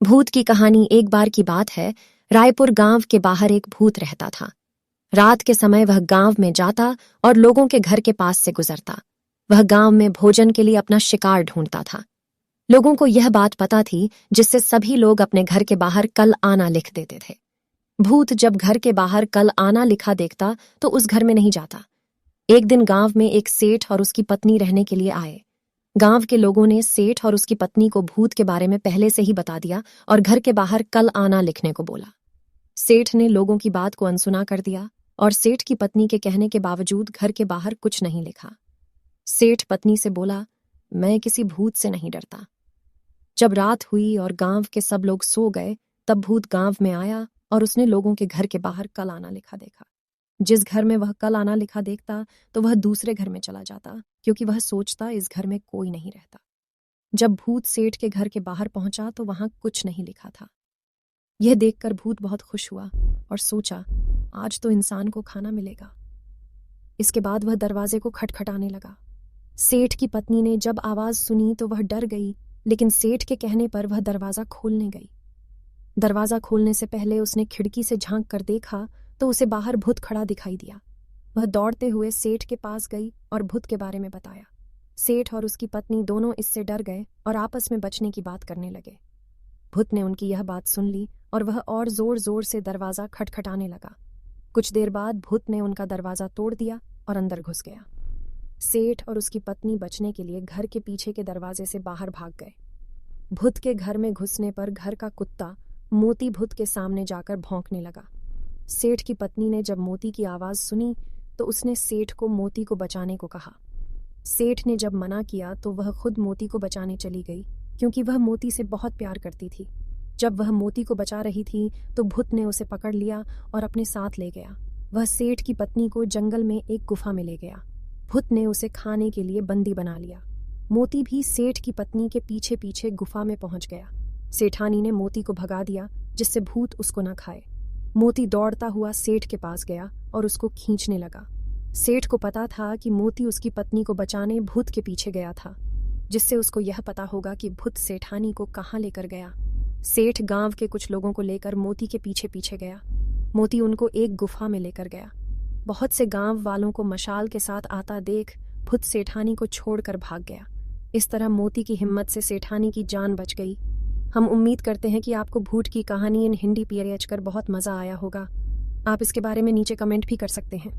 भूत की कहानी। एक बार की बात है, रायपुर गांव के बाहर एक भूत रहता था। रात के समय वह गांव में जाता और लोगों के घर के पास से गुजरता। वह गांव में भोजन के लिए अपना शिकार ढूंढता था। लोगों को यह बात पता थी, जिससे सभी लोग अपने घर के बाहर कल आना लिख देते थे। भूत जब घर के बाहर कल आना लिखा देखता तो उस घर में नहीं जाता। एक दिन गांव में एक सेठ और उसकी पत्नी रहने के लिए आए। गांव के लोगों ने सेठ और उसकी पत्नी को भूत के बारे में पहले से ही बता दिया और घर के बाहर कल आना लिखने को बोला। सेठ ने लोगों की बात को अनसुना कर दिया और सेठ की पत्नी के कहने के बावजूद घर के बाहर कुछ नहीं लिखा। सेठ पत्नी से बोला, मैं किसी भूत से नहीं डरता। जब रात हुई और गांव के सब लोग सो गए, तब भूत गांव में आया और उसने लोगों के घर के बाहर कल आना लिखा देखा। जिस घर में वह कल आना लिखा देखता तो वह दूसरे घर में चला जाता, क्योंकि वह सोचता इस घर में कोई नहीं रहता। जब भूत सेठ के घर के बाहर पहुंचा तो वहां कुछ नहीं लिखा था। यह देखकर भूत बहुत खुश हुआ और सोचा, आज तो इंसान को खाना मिलेगा। इसके बाद वह दरवाजे को खटखटाने लगा। सेठ की पत्नी ने जब आवाज सुनी तो वह डर गई, लेकिन सेठ के कहने पर वह दरवाजा खोलने गई। दरवाजा खोलने से पहले उसने खिड़की से झांक कर देखा तो उसे बाहर भूत खड़ा दिखाई दिया। वह दौड़ते हुए सेठ के पास गई और भूत के बारे में बताया। सेठ और उसकी पत्नी दोनों इससे डर गए और आपस में बचने की बात करने लगे। भूत ने उनकी यह बात सुन ली और वह और जोर जोर से दरवाजा खटखटाने लगा। कुछ देर बाद भूत ने उनका दरवाजा तोड़ दिया और अंदर घुस गया। सेठ और उसकी पत्नी बचने के लिए घर के पीछे के दरवाजे से बाहर भाग गए। भूत के घर में घुसने पर घर का कुत्ता मोती भूत के सामने जाकर भौंकने लगा। सेठ की पत्नी ने जब मोती की आवाज सुनी तो उसने सेठ को मोती को बचाने को कहा। सेठ ने जब मना किया तो वह खुद मोती को बचाने चली गई, क्योंकि वह मोती से बहुत प्यार करती थी। जब वह मोती को बचा रही थी तो भूत ने उसे पकड़ लिया और अपने साथ ले गया। वह सेठ की पत्नी को जंगल में एक गुफा में ले गया। भूत ने उसे खाने के लिए बंदी बना लिया। मोती भी सेठ की पत्नी के पीछे पीछे गुफा में पहुंच गया। सेठानी ने मोती को भगा दिया, जिससे भूत उसको न खाए। मोती दौड़ता हुआ सेठ के पास गया और उसको खींचने लगा। सेठ को पता था कि मोती उसकी पत्नी को बचाने भूत के पीछे गया था, जिससे उसको यह पता होगा कि भूत सेठानी को कहाँ लेकर गया। सेठ गांव के कुछ लोगों को लेकर मोती के पीछे पीछे गया। मोती उनको एक गुफा में लेकर गया। बहुत से गांव वालों को मशाल के साथ आता देख भूत सेठानी को छोड़कर भाग गया। इस तरह मोती की हिम्मत से सेठानी की जान बच गई। हम उम्मीद करते हैं कि आपको भूत की कहानी इन हिंदी पीरियड कर बहुत मज़ा आया होगा। आप इसके बारे में नीचे कमेंट भी कर सकते हैं।